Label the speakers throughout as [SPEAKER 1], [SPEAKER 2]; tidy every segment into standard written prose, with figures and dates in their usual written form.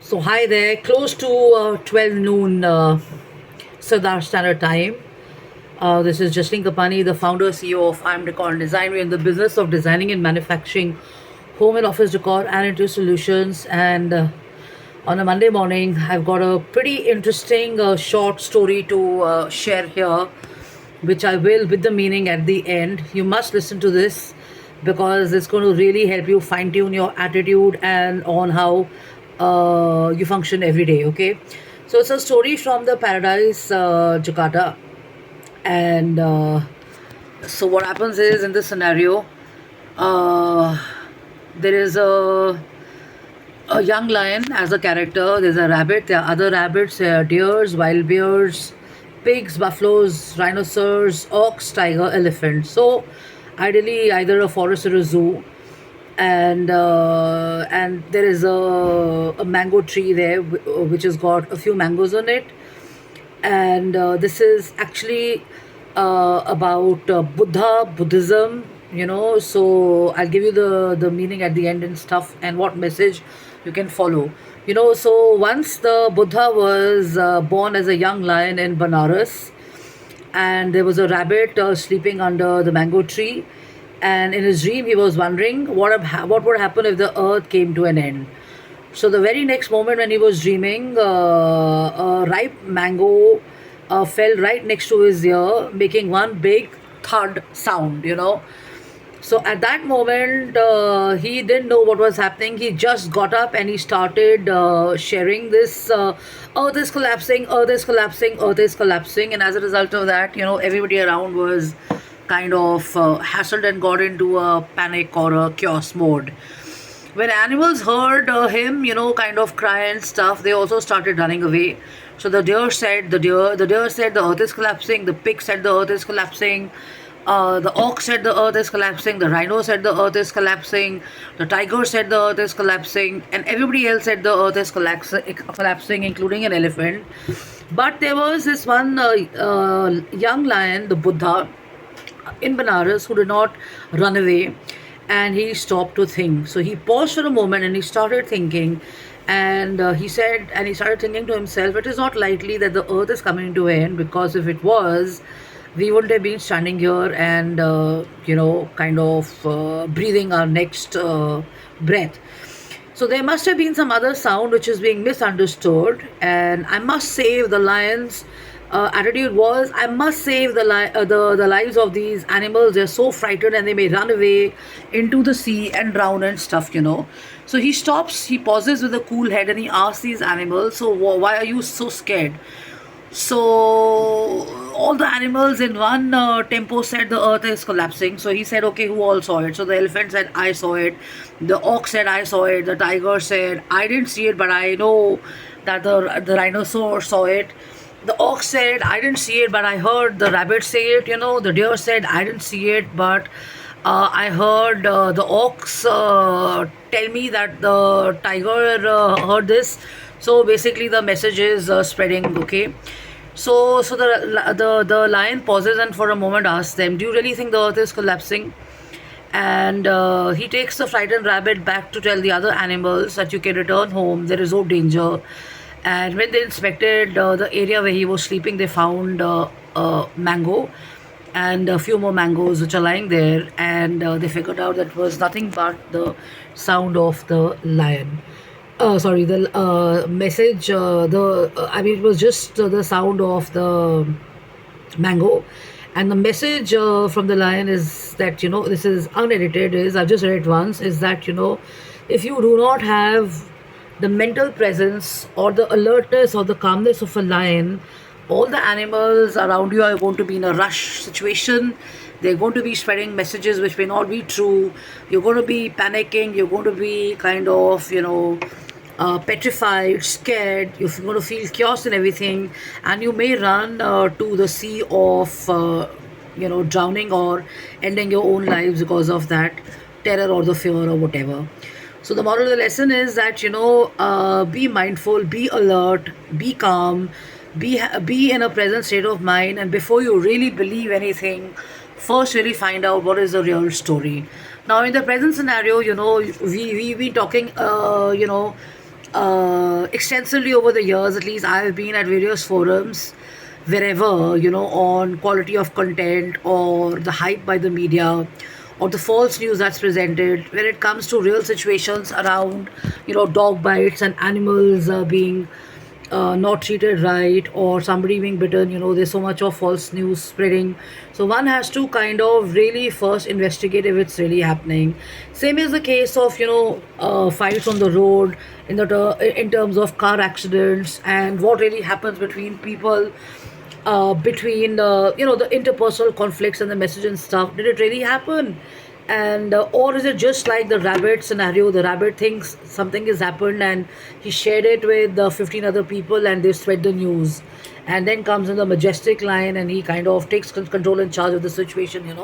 [SPEAKER 1] So, hi there, close to 12 noon Sardar Standard Time. This is Jasleen Kapani, the founder CEO of I'm Decor and Design. We're in the business of designing and manufacturing home and office decor and interior solutions. And on a Monday morning, I've got a pretty interesting short story to share here, which I will with the meaning at the end. You must listen to this because it's going to really help you fine tune your attitude and on how you function every day. Okay, so it's a story from the Paradise, Jakarta, and so what happens is in this scenario, uh, there is a young lion as a character. There's a rabbit. There are other rabbits. There are deers, wild bears, pigs, buffaloes, rhinoceros, ox, tiger, elephant. So, ideally, either a forest or a zoo. And there is a mango tree there which has got a few mangoes on it. And this is actually about Buddhism, so I'll give you the meaning at the end and stuff and what message you can follow. So once the Buddha was born as a young lion in Banaras, and there was a rabbit sleeping under the mango tree, and in his dream he was wondering what would happen if the earth came to an end. So the very next moment when he was dreaming, a ripe mango fell right next to his ear, making one big thud sound. So at that moment, he didn't know what was happening. He just got up and he started sharing this earth is collapsing, earth is collapsing, earth is collapsing. And as a result of that, everybody around was kind of hassled and got into a panic or a chaos mode. When animals heard him, kind of cry and stuff, they also started running away. So the deer said the earth is collapsing. The pig said the earth is collapsing. The ox said the earth is collapsing. The rhino said the earth is collapsing. The tiger said the earth is collapsing, and everybody else said the earth is collapsing, including an elephant. But there was this one young lion, the Buddha, in Banaras, who did not run away, and he stopped to think. So he paused for a moment and he started thinking, and he started thinking to himself, it is not likely that the earth is coming to an end, because if it was, we wouldn't have been standing here and, kind of breathing our next breath. So there must have been some other sound which is being misunderstood, and I must save the lions. Attitude was, I must save the lives of these animals. They're so frightened and they may run away into the sea and drown and stuff. So he stops, he pauses with a cool head, and he asks these animals, so why are you so scared? So all the animals in one tempo said the earth is collapsing. So he said, okay, who all saw it? So the elephant said, I saw it. The ox said, I saw it. The tiger said, I didn't see it, but I know that the rhinoceros saw it. The ox said, I didn't see it, but I heard the rabbit say it. The deer said, I didn't see it, but I heard the ox tell me that the tiger heard this. So basically, the message is spreading. Okay. So the lion pauses and for a moment asks them, "Do you really think the earth is collapsing?" And he takes the frightened rabbit back to tell the other animals that you can return home. There is no danger. And when they inspected the area where he was sleeping, they found mango and a few more mangoes which are lying there, and they figured out that it was nothing but the sound of the lion. Sorry, the message. It was just the sound of the mango, and the message from the lion is that this is unedited. Is I've just read it once. Is that if you do not have the mental presence or the alertness or the calmness of a lion, all the animals around you are going to be in a rush situation. They're going to be spreading messages which may not be true. You're going to be panicking. You're going to be kind of, petrified, scared. You're going to feel chaos and everything. And you may run to the sea of, drowning or ending your own lives because of that terror or the fear or whatever. So the moral of the lesson is that be mindful, be alert, be calm, be in a present state of mind, and before you really believe anything, first really find out what is the real story. Now in the present scenario, we've been talking extensively over the years. At least I have been at various forums wherever, on quality of content or the hype by the media or the false news that's presented when it comes to real situations around, dog bites and animals being not treated right, or somebody being bitten. There's so much of false news spreading, so one has to kind of really first investigate if it's really happening. Same is the case of, fights on the road, in terms of car accidents and what really happens between people, between the interpersonal conflicts and the message and stuff. Did it really happen? And or is it just like the rabbit scenario? The rabbit thinks something has happened and he shared it with 15 other people and they spread the news, and then comes in the majestic lion and he kind of takes control and charge of the situation.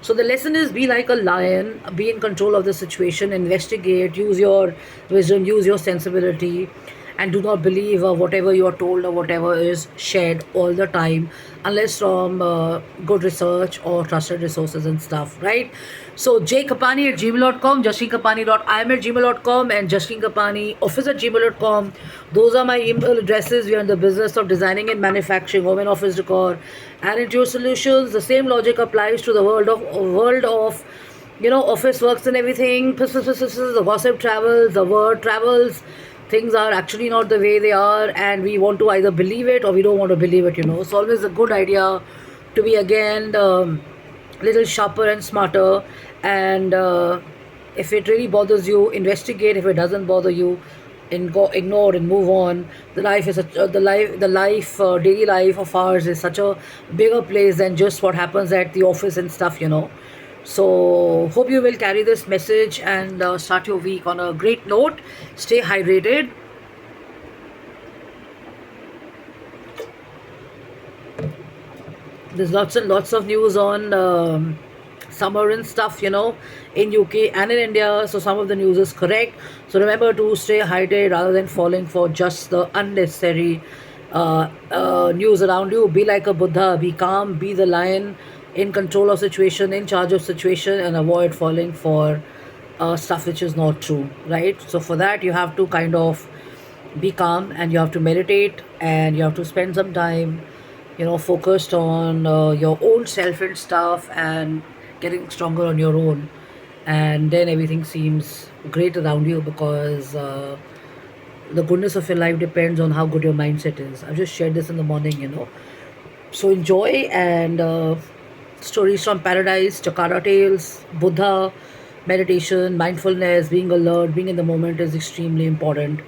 [SPEAKER 1] So the lesson is, be like a lion, be in control of the situation, investigate, use your wisdom, use your sensibility, and do not believe whatever you are told or whatever is shared all the time, unless from good research or trusted resources and stuff, right? So jkapani at gmail.com, jashinkapani.im at gmail.com, and jashinkapani office at gmail.com. Those are my email addresses. We are in the business of designing and manufacturing home and office decor and interior solutions. The same logic applies to the world of office works and everything. The gossip travels, the word travels. Things are actually not the way they are, and we want to either believe it or we don't want to believe it. It's always a good idea to be, again, little sharper and smarter. And if it really bothers you, investigate. If it doesn't bother you, ignore and move on. The life is daily life of ours is such a bigger place than just what happens at the office and stuff. So hope you will carry this message and start your week on a great note. Stay hydrated. There's lots and lots of news on summer and stuff, in UK and in India. So some of the news is correct. So remember to stay hydrated rather than falling for just the unnecessary news around you. Be like a Buddha. Be calm. Be the lion, in control of situation, in charge of situation, and avoid falling for stuff which is not true, right? So for that, you have to kind of be calm, and you have to meditate, and you have to spend some time, focused on your own self and stuff, and getting stronger on your own. And then everything seems great around you, because the goodness of your life depends on how good your mindset is. I've just shared this in the morning. So enjoy, and stories from paradise, Jakarta tales, Buddha, meditation, mindfulness, being alert, being in the moment is extremely important.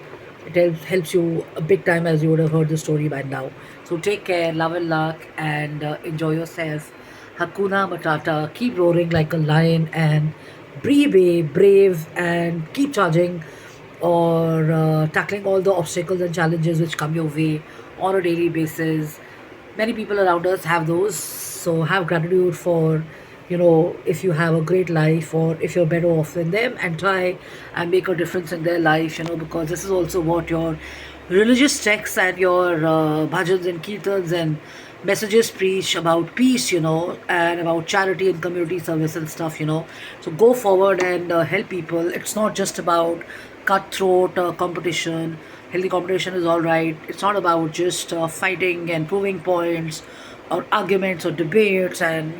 [SPEAKER 1] It helps you a big time, as you would have heard the story by now. So take care, love and luck, and enjoy yourself. Hakuna Matata. Keep roaring like a lion, and be brave, and keep charging, or tackling all the obstacles and challenges which come your way on a daily basis. Many people around us have those, so have gratitude for, if you have a great life, or if you're better off than them, and try and make a difference in their life, because this is also what your religious texts and your bhajans and kirtans and messages preach about peace, and about charity and community service and stuff. So go forward and help people. It's not just about cutthroat competition. Healthy competition is all right. It's not about just fighting and proving points, or arguments or debates, and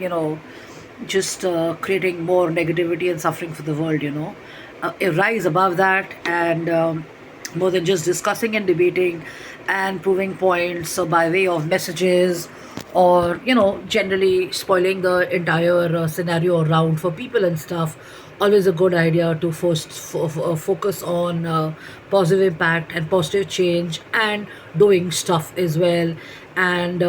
[SPEAKER 1] just creating more negativity and suffering for the world. Rise above that, and more than just discussing and debating and proving points, so by way of messages, or generally spoiling the entire scenario around for people and stuff. Always a good idea to first focus on positive impact and positive change, and doing stuff as well, and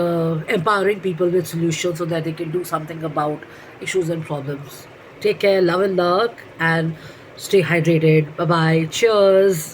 [SPEAKER 1] empowering people with solutions so that they can do something about issues and problems. Take care, love and luck, and stay hydrated. Bye bye. Cheers.